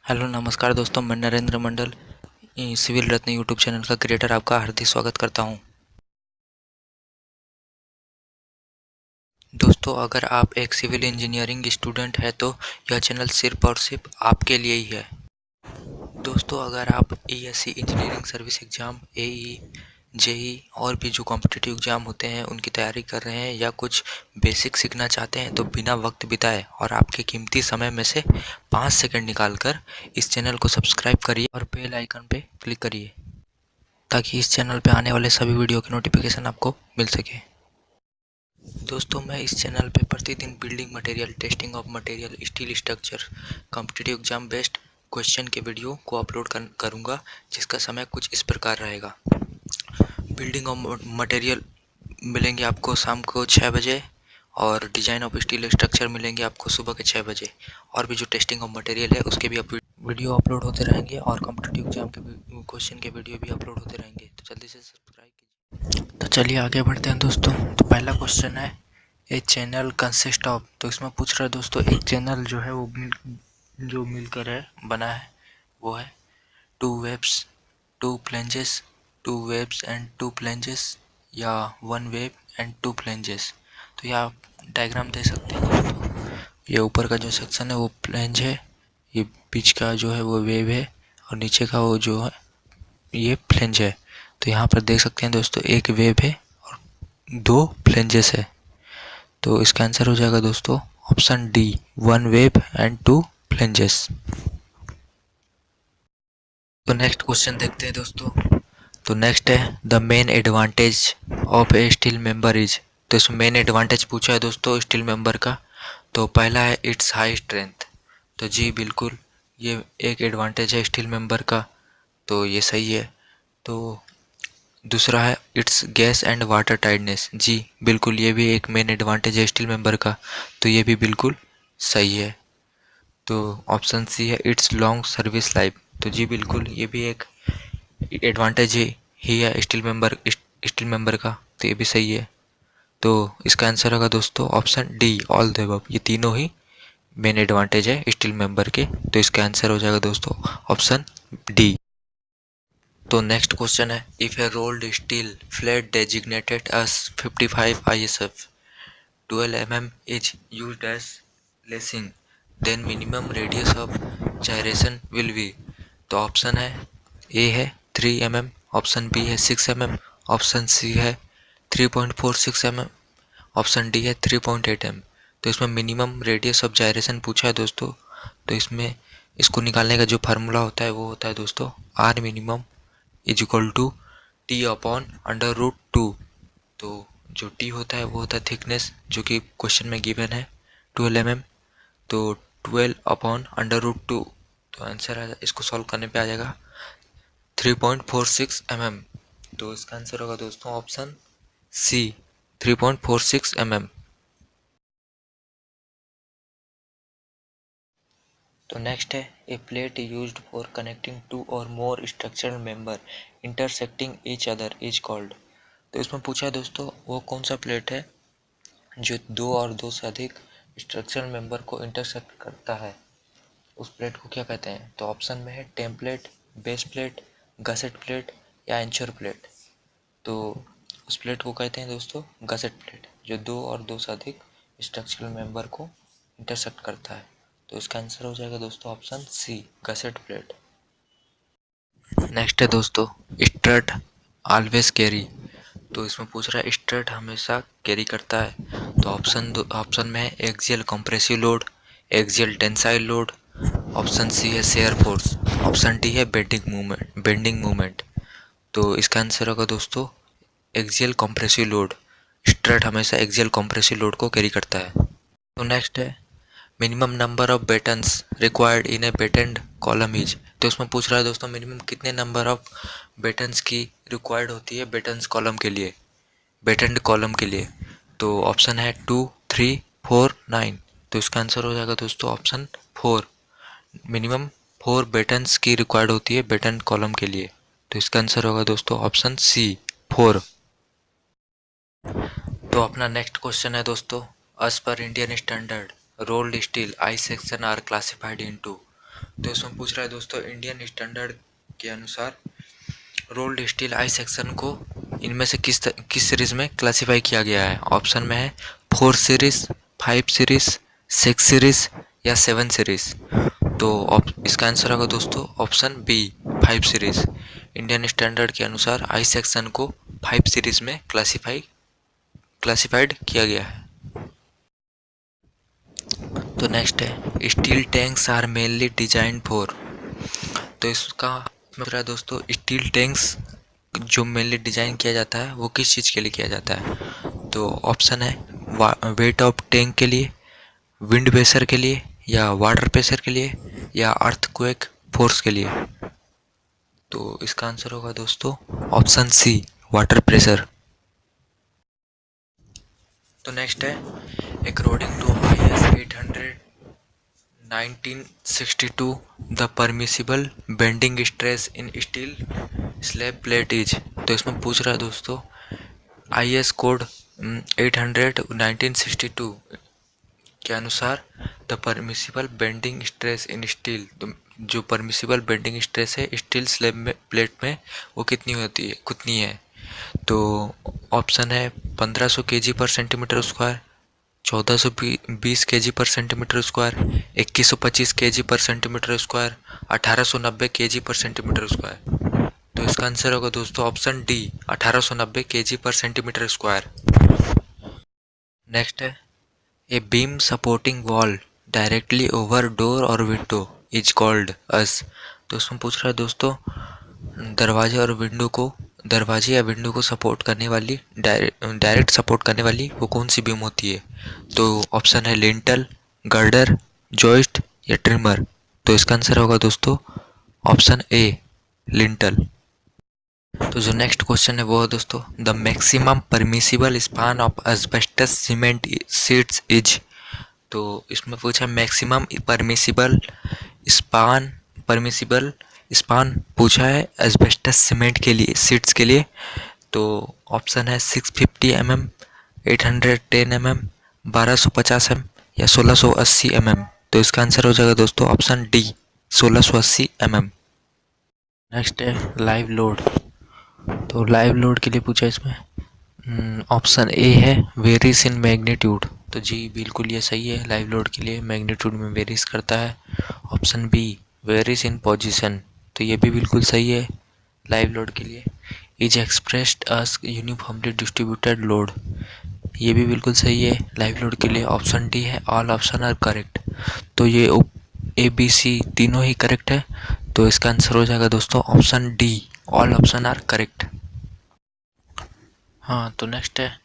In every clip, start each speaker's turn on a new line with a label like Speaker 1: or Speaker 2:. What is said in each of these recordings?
Speaker 1: Hello नमस्कार दोस्तों, मैं नरेंद्र मंडल सिविल रत्न यूट्यूब चैनल का क्रिएटर आपका हार्दिक स्वागत करता हूं। दोस्तों, अगर आप एक सिविल इंजीनियरिंग स्टूडेंट हैं तो यह चैनल सिर्फ और सिर्फ आपके लिए ही है। दोस्तों, अगर आप ईएससी इंजीनियरिंग सर्विस एग्ज़ाम, एई, जेई और भी जो कॉम्पिटिटिव एग्ज़ाम होते हैं उनकी तैयारी कर रहे हैं या कुछ बेसिक सीखना चाहते हैं तो बिना वक्त बिताए और आपके कीमती समय में से 5 सेकंड निकालकर इस चैनल को सब्सक्राइब करिए और बेल आइकन पे क्लिक करिए ताकि इस चैनल पे आने वाले सभी वीडियो के नोटिफिकेशन आपको मिल सके। दोस्तों, मैं इस चैनल पे प्रतिदिन building material, testing of material, steel structure, competitive exam based question के वीडियो को अपलोड करूँगा, जिसका समय कुछ इस प्रकार रहेगा। बिल्डिंग ऑफ मटेरियल मिलेंगे आपको शाम को 6 बजे और डिज़ाइन ऑफ स्टील स्ट्रक्चर मिलेंगे आपको सुबह के 6 बजे। और भी जो टेस्टिंग ऑफ मटेरियल है उसके भी वीडियो अपलोड होते रहेंगे और कॉम्पिटिटिव एग्जाम के क्वेश्चन के वीडियो भी अपलोड होते रहेंगे, तो जल्दी से सब्सक्राइब कीजिए। तो चलिए आगे बढ़ते हैं दोस्तों। तो पहला क्वेश्चन है, ए चैनल कंसिस्ट ऑफ। तो इसमें पूछ रहा है दोस्तों, एक चैनल जो है वो मिलकर है बना है वो है 2 webs, 2 flanges, 2 webs and 2 flanges या 1 वेब एंड 2 फ्लैंजेस। तो ये आप डायग्राम दे सकते हैं दोस्तों। ये ऊपर का जो सेक्शन है वो फ्लैंज है, ये बीच का जो है वो वेव है और नीचे का वो जो है ये फ्लैंज है। तो यहाँ पर देख सकते हैं दोस्तों, एक वेव है और 2 फ्लैंजेस है। तो इसका आंसर हो जाएगा दोस्तों option D, 1 wave and 2 flanges. तो नेक्स्ट क्वेश्चन देखते हैं दोस्तों। तो नेक्स्ट है, the main advantage of A steel member is. तो इसमें मेन एडवांटेज पूछा है दोस्तों स्टील मेंबर का। तो पहला है इट्स हाई स्ट्रेंथ। तो जी बिल्कुल, ये एक एडवांटेज है स्टील मेंबर का, तो ये सही है। तो दूसरा है it's gas and water tightness. जी बिल्कुल, ये भी एक मेन एडवांटेज है स्टील मेंबर का, तो ये भी बिल्कुल सही है। तो ऑप्शन सी है इट्स लॉन्ग सर्विस लाइफ। तो जी बिल्कुल, ये भी एक एडवांटेज ही है स्टील मेंबर का, तो ये भी सही है। तो इसका आंसर होगा दोस्तों option D, all the above. ये तीनों ही मेन एडवांटेज है स्टील मेंबर के, तो इसका आंसर हो जाएगा दोस्तों ऑप्शन डी। तो नेक्स्ट क्वेश्चन है, if a rolled steel flat designated as 55 ISF 12 mm is used as lacing, then minimum radius of gyration will be. तो ऑप्शन है 3 mm, ऑप्शन बी है 6 mm, ऑप्शन सी है 3.46 mm, option D है 3.8 mm। तो इसमें minimum radius of gyration पूछा है दोस्तों। तो इसमें इसको निकालने का जो फार्मूला होता है वो होता है दोस्तों R minimum is equal to T upon under root 2। तो जो टी होता है वो होता है थिकनेस, जो कि क्वेश्चन में गिवन है 12 mm। तो 12 अपॉन अंडर रूट 2, तो आंसर इसको सॉल्व करने पे आ जाएगा 3.46 mm। तो इसका आंसर होगा दोस्तों ऑप्शन सी, 3.46 mm। तो नेक्स्ट है, a plate used for connecting two or more structural member intersecting each other is called. तो इसमें पूछा है दोस्तों वो कौन सा प्लेट है जो 2 और 2 से अधिक स्ट्रक्चरल मेंबर को इंटरसेक्ट करता है, उस प्लेट को क्या कहते हैं। तो ऑप्शन में है template, base plate, gusset plate या एंचर प्लेट। तो उस प्लेट को कहते हैं दोस्तों गसेट प्लेट, जो 2 और 2 से अधिक स्ट्रक्चरल मेंबर को इंटरसेक्ट करता है। तो इसका आंसर हो जाएगा दोस्तों option C, gusset plate. Next है दोस्तों, स्ट्रट ऑलवेज कैरी। तो इसमें पूछ रहा है स्ट्रट हमेशा कैरी करता है। तो ऑप्शन में है axial compressive load, axial tensile load, option C है शेयर फोर्स, ऑप्शन डी है बेंडिंग मूवमेंट। तो इसका आंसर होगा दोस्तों एक्सियल कंप्रेसिव लोड। स्ट्रट हमेशा एक्सियल कंप्रेसिव लोड को कैरी करता है। तो नेक्स्ट है, minimum number of battens required in a battened column is. तो इसमें पूछ रहा है दोस्तों मिनिमम कितने नंबर ऑफ बेटन्स की रिक्वायर्ड होती है बेटेंस कॉलम के लिए, बेटेंड कॉलम के लिए। तो ऑप्शन है 2, 3, 4, 9। तो इसका आंसर हो जाएगा दोस्तों ऑप्शन 4, मिनिमम 4 बेटन्स की रिक्वायर्ड होती है बेटेंड कॉलम के लिए। तो इसका आंसर होगा दोस्तों ऑप्शन सी, 4। तो अपना नेक्स्ट क्वेश्चन है दोस्तों, as per Indian standard rolled steel I section are classified into. तो इसमें पूछ रहा है दोस्तों इंडियन स्टैंडर्ड के अनुसार रोल्ड स्टील आई सेक्शन को इनमें से किस सीरीज में क्लासिफाई किया गया है। ऑप्शन में है 4 सीरीज, 5 सीरीज, 6 सीरीज या 7 सीरीज। तो इसका आंसर होगा दोस्तों option B 5 series. Indian standard के अनुसार आई सेक्शन को 5 सीरीज में क्लासिफाइड किया गया है। तो नेक्स्ट है steel tanks are mainly design for. तो इसका मतलब दोस्तों स्टील टैंक्स जो मेनली डिजाइन किया जाता है वो किस चीज़ के लिए किया जाता है। तो ऑप्शन है वेट ऑफ टैंक के लिए, विंड प्रेशर के लिए या वाटर प्रेशर के लिए या अर्थक्वेक फोर्स के लिए। तो इसका आंसर होगा दोस्तों ऑप्शन सी वाटर प्रेशर। तो नेक्स्ट है according to IS 800 1962 the permissible bending stress in steel slab plate is. तो इसमें पूछ रहा है दोस्तों IS कोड 800 1962 के अनुसार the permissible bending stress in steel, तो जो परमिसिबल बेंडिंग स्ट्रेस है स्टील स्लैब में प्लेट में वो कितनी है। तो ऑप्शन है 1500 kg पर सेंटीमीटर स्क्वायर, 1420 kg पर सेंटीमीटर स्क्वायर, 2125 kg पर सेंटीमीटर स्क्वायर, 1890 kg पर सेंटीमीटर स्क्वायर। तो इसका आंसर होगा दोस्तों ऑप्शन डी 1890 kg पर सेंटीमीटर स्क्वायर। नेक्स्ट है a beam supporting wall directly over door और विंडो इज कॉल्ड अस। तो इसमें पूछ रहा है दोस्तों दरवाजे या विंडो को सपोर्ट करने वाली डायरेक्ट सपोर्ट करने वाली वो कौन सी बीम होती है। तो ऑप्शन है लिंटल, गर्डर, जॉइस्ट या ट्रिमर। तो इसका आंसर होगा दोस्तों ऑप्शन ए लिंटल। तो जो नेक्स्ट क्वेश्चन है वो है दोस्तों the maximum permissible span of asbestos cement sheets is. तो इसमें पूछा मैक्सिमम परमिसिबल स्पान पूछा है एस्बेस्टस सीमेंट के लिए शीट्स के लिए। तो ऑप्शन है 650 mm, 810 mm, 1250 mm या 1680 mm। तो इसका आंसर हो जाएगा दोस्तों ऑप्शन डी 1680 mm। नेक्स्ट है लाइव लोड। तो लाइव लोड के लिए पूछा इसमें ऑप्शन ए है वेरीज इन मैग्नीट्यूड। तो जी बिल्कुल ये सही है, लाइव लोड के लिए मैग्नीट्यूड में वेरीज करता है। Option B varies in position. तो ये भी बिल्कुल सही है लाइव लोड के लिए। Is expressed as uniformly distributed load. ये भी बिल्कुल सही है लाइव लोड के लिए। ऑप्शन डी है ऑल ऑप्शन आर करेक्ट। तो ये ABC तीनों ही करेक्ट है। तो इसका आंसर हो जाएगा दोस्तों option D all option are correct. हाँ तो नेक्स्ट है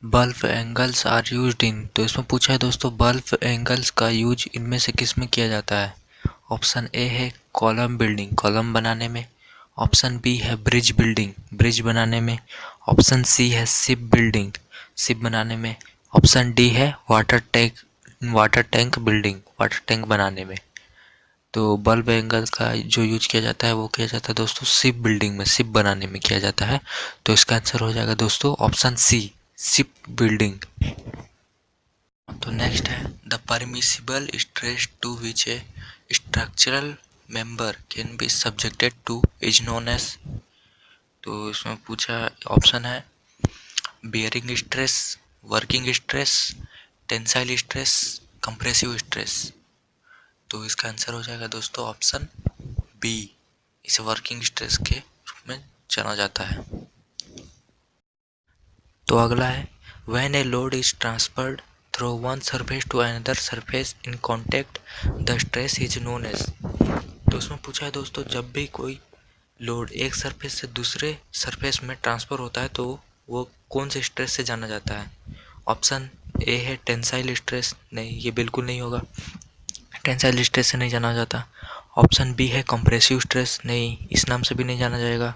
Speaker 1: bulb angles are used in. तो इसमें पूछा है दोस्तों बल्ब एंगल्स का यूज इनमें से किस में किया जाता है। ऑप्शन ए है कॉलम बिल्डिंग, कॉलम बनाने में। ऑप्शन बी है ब्रिज बिल्डिंग, ब्रिज बनाने में। ऑप्शन सी है शिप बिल्डिंग, शिप बनाने में। ऑप्शन डी है water tank building, water tank बनाने में। तो बल्ब एंगल का जो यूज किया जाता है वो किया जाता है दोस्तों शिप बिल्डिंग में, शिप बनाने में किया जाता है। तो इसका आंसर हो जाएगा दोस्तों ऑप्शन सी शिप बिल्डिंग। तो नेक्स्ट है the permissible stress to which a structural member can be subjected to is known as. तो इसमें पूछा ऑप्शन है bearing stress, working stress, tensile stress, compressive stress. तो इसका आंसर हो जाएगा दोस्तों ऑप्शन बी, इसे वर्किंग स्ट्रेस के रूप में जाना जाता है। तो अगला है when a load is transferred through one surface to another surface in contact the stress is known as. तो उसमें पूछा है दोस्तों जब भी कोई लोड एक सरफेस से दूसरे सरफेस में ट्रांसफ़र होता है तो वो कौन से स्ट्रेस से जाना जाता है। ऑप्शन ए है टेंसाइल स्ट्रेस, नहीं ये बिल्कुल नहीं होगा, टेंसाइल स्ट्रेस से नहीं जाना जाता। ऑप्शन बी है कंप्रेसिव स्ट्रेस, नहीं इस नाम से भी नहीं जाना जाएगा।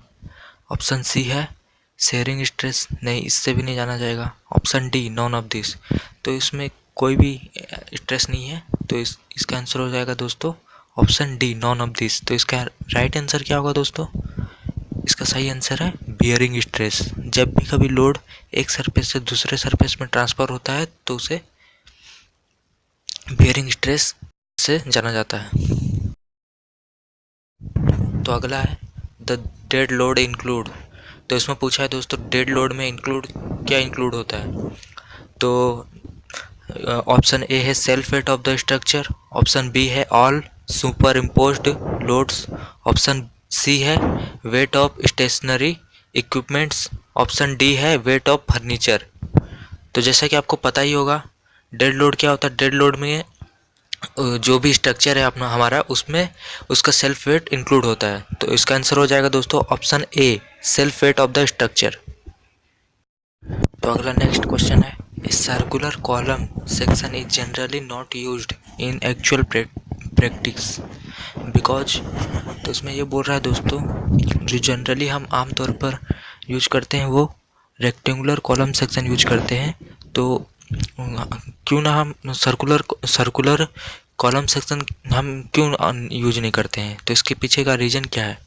Speaker 1: ऑप्शन सी है शेयरिंग स्ट्रेस, नहीं इससे भी नहीं जाना जाएगा। Option D none of this. तो इसमें कोई भी स्ट्रेस नहीं है। तो इसका आंसर हो जाएगा दोस्तों option D none of this. तो इसका राइट आंसर क्या होगा दोस्तों, इसका सही आंसर है बियरिंग स्ट्रेस। जब भी कभी लोड एक सरफेस से दूसरे सरफेस में ट्रांसफ़र होता है तो उसे बियरिंग स्ट्रेस से जाना जाता है। तो अगला है द डेड लोड इंक्लूड। तो इसमें पूछा है दोस्तों डेड लोड में इंक्लूड क्या इंक्लूड होता है। तो ऑप्शन ए है self weight of the structure, option B है all super imposed loads, option C है weight of stationery equipments, option D है वेट ऑफ फर्नीचर। तो जैसा कि आपको पता ही होगा डेड लोड क्या होता है। डेड लोड में जो भी स्ट्रक्चर है अपना हमारा उसमें उसका सेल्फ वेट इंक्लूड होता है। तो इसका आंसर हो जाएगा दोस्तों option A self weight of the structure. तो अगला नेक्स्ट क्वेश्चन है circular column section is generally not used in actual practice because. तो इसमें ये बोल रहा है दोस्तों जो जनरली हम आमतौर पर यूज करते हैं वो रेक्टेंगुलर कॉलम सेक्शन यूज करते हैं। तो क्यों ना हम सर्कुलर कॉलम सेक्शन हम क्यों यूज नहीं करते हैं। तो इसके पीछे का रीज़न क्या है।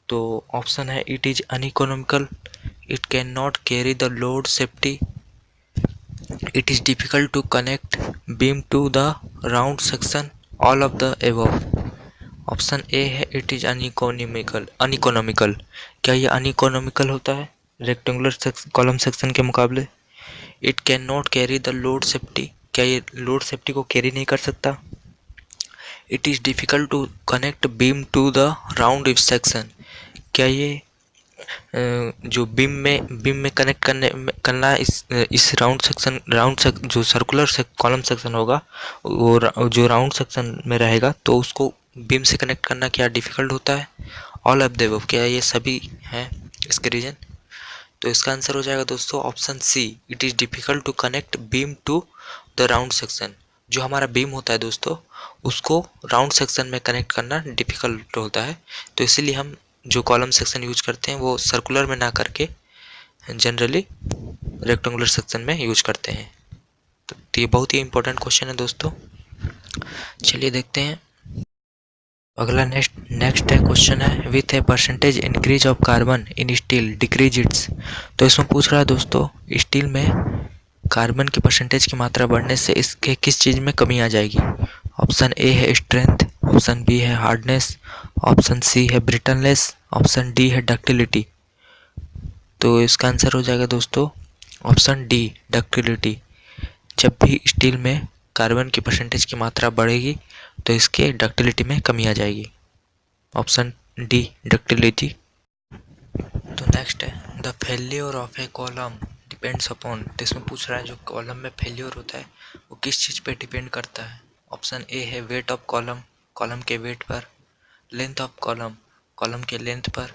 Speaker 1: तो ऑप्शन है it is uneconomical, it can not carry the load safety, it is difficult to connect beam to the round section, all of the above. Option A है इट इज़ अनइकोनॉमिकल। क्या ये uneconomical होता है rectangular column section के मुकाबले। It can not carry the load safety, क्या ये load safety को कैरी नहीं कर सकता। It is difficult to connect beam to the round section, क्या ये जो बीम में कनेक्ट करना इस जो सर्कुलर कॉलम सेक्शन होगा वो जो राउंड सेक्शन में रहेगा तो उसको बीम से कनेक्ट करना क्या डिफ़िकल्ट होता है। ऑल ऑफ द अबव, क्या ये सभी हैं इसके रीजन। तो इसका आंसर हो जाएगा दोस्तों option C it is difficult to connect beam to the round section. जो हमारा बीम होता है दोस्तों उसको राउंड सेक्शन में कनेक्ट करना डिफ़िकल्ट होता है। तो इसीलिए हम जो कॉलम सेक्शन यूज करते हैं वो सर्कुलर में ना करके जनरली रेक्टेंगुलर सेक्शन में यूज करते हैं। तो ये बहुत ही इंपॉर्टेंट क्वेश्चन है दोस्तों। चलिए देखते हैं अगला नेक्स्ट है क्वेश्चन है with a percentage increase of carbon in steel decrease its. तो इसमें पूछ रहा है दोस्तों स्टील में कार्बन की परसेंटेज की मात्रा बढ़ने से इसके किस चीज़ में कमी आ जाएगी। ऑप्शन ए है स्ट्रेंथ, ऑप्शन बी है हार्डनेस, ऑप्शन सी है ब्रिटलनेस, ऑप्शन डी है डक्टिलिटी। तो इसका आंसर हो जाएगा दोस्तों ऑप्शन डी डक्टिलिटी। जब भी स्टील में कार्बन की परसेंटेज की मात्रा बढ़ेगी तो इसके डक्टिलिटी में कमी आ जाएगी। Option D ductility. तो नेक्स्ट है the failure of A column depends upon. तो इसमें पूछ रहा है जो कॉलम में फेल्योर होता है वो किस चीज़ पे डिपेंड करता है। ऑप्शन ए है वेट ऑफ कॉलम, कॉलम के वेट पर, लेंथ ऑफ कॉलम, कॉलम के लेंथ पर,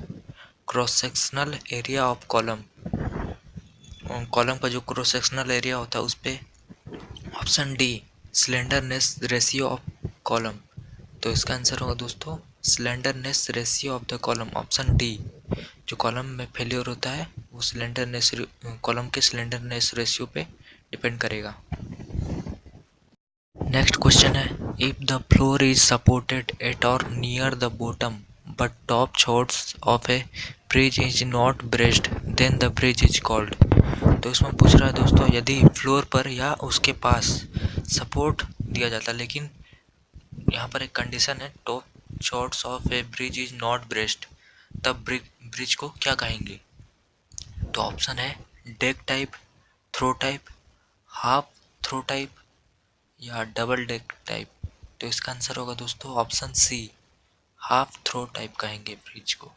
Speaker 1: cross sectional area of column, column का जो क्रॉस सेक्शनल एरिया होता है उस पर, option D slenderness ratio of column. तो इसका आंसर होगा दोस्तों slenderness ratio of the column, option D. जो कॉलम में फेलियर होता है वो कॉलम के स्लेंडरनेस रेशियो पे डिपेंड करेगा। नेक्स्ट क्वेश्चन है if the floor is supported at or near the bottom but top chords of a bridge is not braced then the bridge is called. तो इसमें पूछ रहा है दोस्तों यदि फ्लोर पर या उसके पास सपोर्ट दिया जाता लेकिन यहाँ पर एक कंडीशन है top chords of a bridge is not braced, तब ब्रिज को क्या कहेंगे। तो ऑप्शन है deck type, through type, half through type या डबल डेक टाइप। तो इसका आंसर होगा दोस्तों option C half through type कहेंगे ब्रिज को।